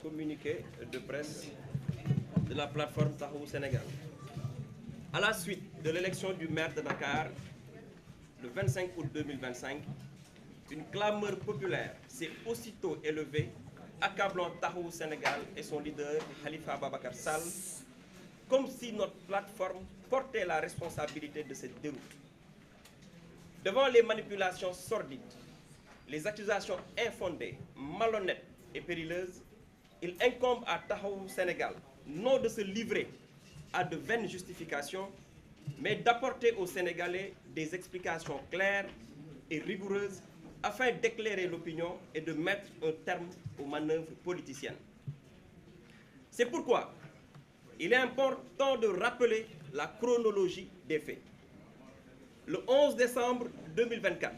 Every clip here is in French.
communiqué de presse de la plateforme Taxawu Sénégal. À la suite de l'élection du maire de Dakar, le 25 août 2025, une clameur populaire s'est aussitôt élevée, accablant Taxawu Sénégal et son leader, Khalifa Ababacar Sall, comme si notre plateforme portait la responsabilité de cette déroute. Devant les manipulations sordides, les accusations infondées, malhonnêtes et périlleuses, il incombe à Taxawu Sénégal non de se livrer à de vaines justifications, mais d'apporter aux Sénégalais des explications claires et rigoureuses afin d'éclairer l'opinion et de mettre un terme aux manœuvres politiciennes. C'est pourquoi il est important de rappeler la chronologie des faits. Le 11 décembre 2024,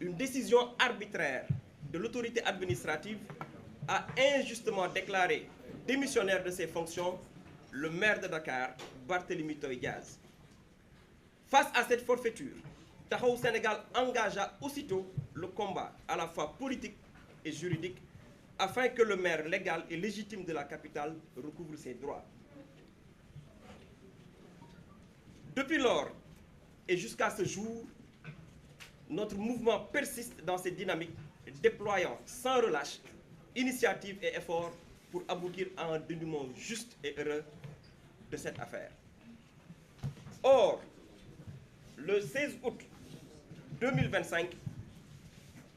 une décision arbitraire de l'autorité administrative a injustement déclaré démissionnaire de ses fonctions le maire de Dakar, Barthélémy Toye Dias. Face à cette forfaiture, Taxawu Sénégal engagea aussitôt le combat à la fois politique et juridique afin que le maire légal et légitime de la capitale recouvre ses droits. Depuis lors et jusqu'à ce jour, notre mouvement persiste dans cette dynamique, déployant sans relâche initiatives et efforts pour aboutir à un dénouement juste et heureux de cette affaire. Or, le 16 août 2025,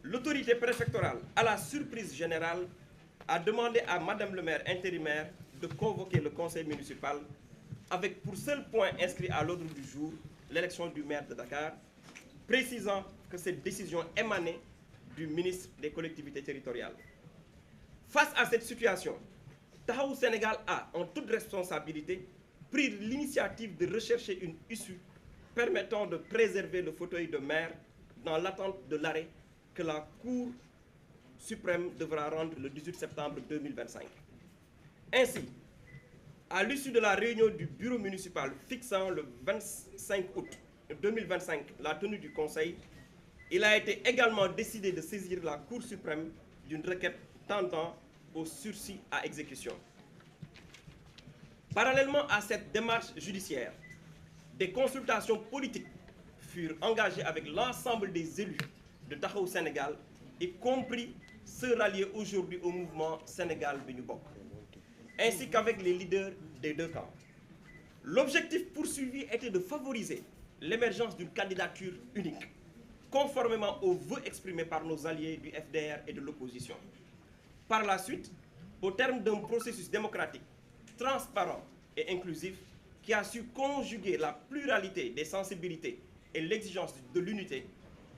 l'autorité préfectorale, à la surprise générale, a demandé à Madame le maire intérimaire de convoquer le conseil municipal avec pour seul point inscrit à l'ordre du jour l'élection du maire de Dakar, précisant que cette décision émanait du ministre des collectivités territoriales. Face à cette situation, Taxawu Sénégal a, en toute responsabilité, pris l'initiative de rechercher une issue permettant de préserver le fauteuil de maire dans l'attente de l'arrêt que la Cour suprême devra rendre le 18 septembre 2025. Ainsi, à l'issue de la réunion du bureau municipal fixant le 25 août 2025 la tenue du conseil, il a été également décidé de saisir la Cour suprême d'une requête tendant au sursis à exécution. Parallèlement à cette démarche judiciaire, des consultations politiques furent engagées avec l'ensemble des élus de Taxawu Sénégal, y compris ceux ralliés aujourd'hui au mouvement Sénégal bi ñu bokk, ainsi qu'avec les leaders des deux camps. L'objectif poursuivi était de favoriser l'émergence d'une candidature unique, conformément aux vœux exprimés par nos alliés du FDR et de l'opposition. Par la suite, au terme d'un processus démocratique, transparent et inclusif, qui a su conjuguer la pluralité des sensibilités et l'exigence de l'unité,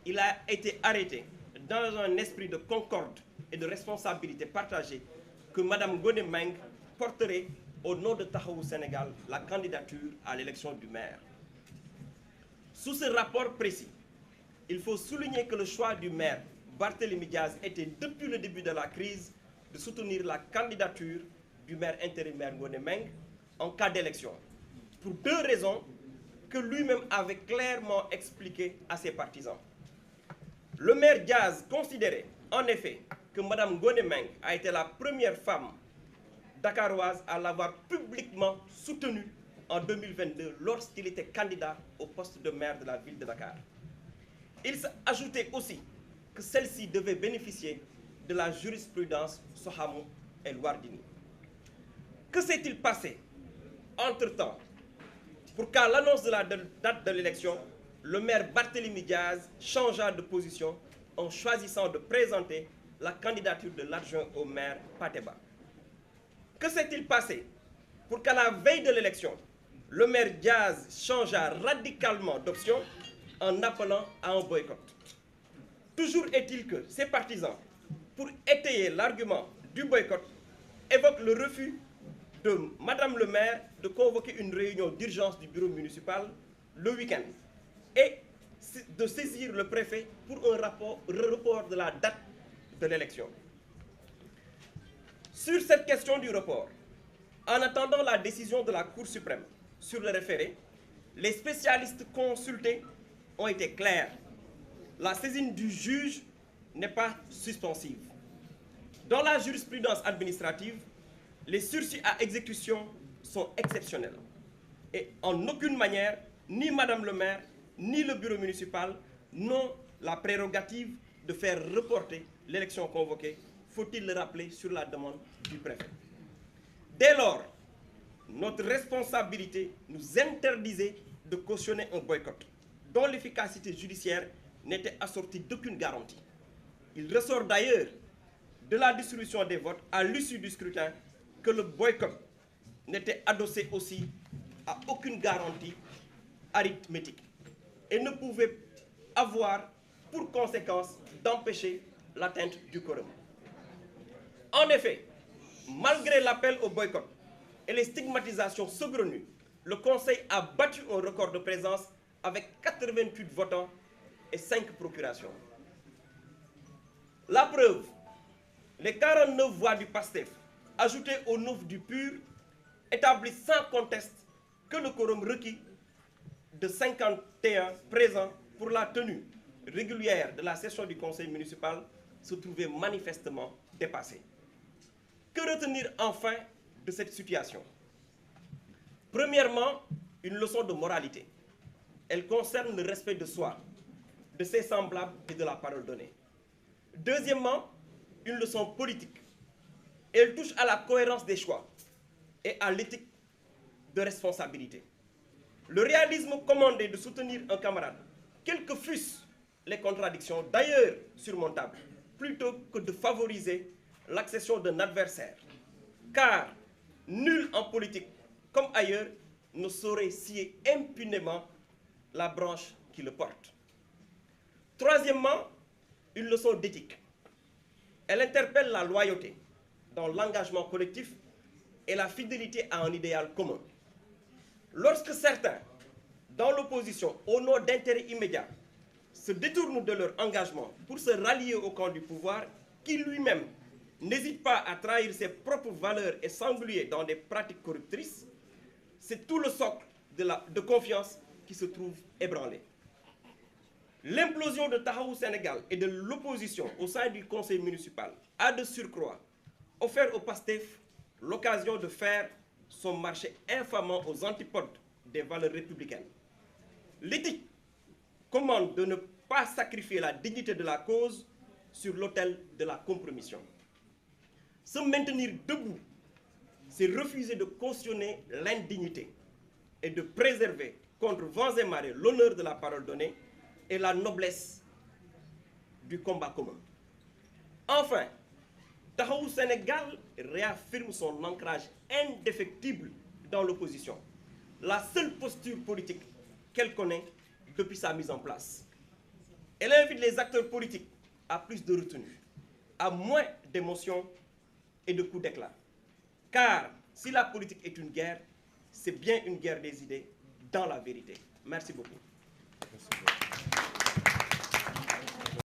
il a été arrêté dans un esprit de concorde et de responsabilité partagée que Mme Ngoné Meng porterait au nom de Taxawu Sénégal la candidature à l'élection du maire. Sous ce rapport précis, il faut souligner que le choix du maire Barthélémy Dias était depuis le début de la crise de soutenir la candidature du maire intérimaire Ngoné Meng en cas d'élection, pour deux raisons que lui-même avait clairement expliquées à ses partisans. Le maire Dias considérait en effet que Mme Ngoné Meng a été la première femme dakaroise à l'avoir publiquement soutenue en 2022 lorsqu'il était candidat au poste de maire de la ville de Dakar. Il s'ajoutait aussi que celle-ci devait bénéficier de la jurisprudence Soham El Wardini. Que s'est-il passé entre-temps pour qu'à l'annonce de la date de l'élection, le maire Barthélémy Dias changea de position en choisissant de présenter la candidature de l'adjoint au maire Pateba? Que s'est-il passé pour qu'à la veille de l'élection, le maire Dias changea radicalement d'option en appelant à un boycott? Toujours est-il que ses partisans, pour étayer l'argument du boycott, évoquent le refus de Madame le maire de convoquer une réunion d'urgence du bureau municipal le week-end et de saisir le préfet pour un report de la date de l'élection. Sur cette question du report, en attendant la décision de la Cour suprême sur le référé, les spécialistes consultés ont été clairs. La saisine du juge n'est pas suspensive. Dans la jurisprudence administrative, les sursis à exécution sont exceptionnels. Et en aucune manière, ni Madame le maire, ni le bureau municipal n'ont la prérogative de faire reporter l'élection convoquée, faut-il le rappeler, sur la demande du préfet. Dès lors, notre responsabilité nous interdisait de cautionner un boycott, dont l'efficacité judiciaire n'était assortie d'aucune garantie. Il ressort d'ailleurs de la distribution des votes à l'issue du scrutin que le boycott n'était adossé aussi à aucune garantie arithmétique et ne pouvait avoir pour conséquence d'empêcher l'atteinte du quorum. En effet, malgré l'appel au boycott et les stigmatisations saugrenues, le Conseil a battu un record de présence avec 88 votants et 5 procurations. La preuve, les 49 voix du PASTEF, ajoutées aux 9 du PUR, établissent sans conteste que le quorum requis de 51 présents pour la tenue régulière de la session du Conseil municipal se trouvait manifestement dépassé. Que retenir enfin de cette situation? Premièrement, une leçon de moralité. Elle concerne le respect de soi, de ses semblables et de la parole donnée. Deuxièmement, une leçon politique. Elle touche à la cohérence des choix et à l'éthique de responsabilité. Le réalisme commandé de soutenir un camarade, quelles que fussent les contradictions, d'ailleurs surmontables, plutôt que de favoriser l'accession d'un adversaire. Car nul en politique, comme ailleurs, ne saurait scier impunément la branche qui le porte. Troisièmement, une leçon d'éthique. Elle interpelle la loyauté dans l'engagement collectif et la fidélité à un idéal commun. Lorsque certains, dans l'opposition, au nom d'intérêts immédiats, se détournent de leur engagement pour se rallier au camp du pouvoir, qui lui-même n'hésite pas à trahir ses propres valeurs et s'engluer dans des pratiques corruptrices, c'est tout le socle de confiance qui se trouve ébranlé. L'implosion de Taxawu Sénégal et de l'opposition au sein du conseil municipal a de surcroît offert au PASTEF l'occasion de faire son marché infamant aux antipodes des valeurs républicaines. L'éthique commande de ne pas sacrifier la dignité de la cause sur l'autel de la compromission. Se maintenir debout, c'est refuser de cautionner l'indignité et de préserver contre vents et marées l'honneur de la parole donnée et la noblesse du combat commun. Enfin, Taxawu Sénégal réaffirme son ancrage indéfectible dans l'opposition, la seule posture politique qu'elle connaît depuis sa mise en place. Elle invite les acteurs politiques à plus de retenue, à moins d'émotions et de coups d'éclat. Car si la politique est une guerre, c'est bien une guerre des idées dans la vérité. Merci beaucoup. Merci beaucoup.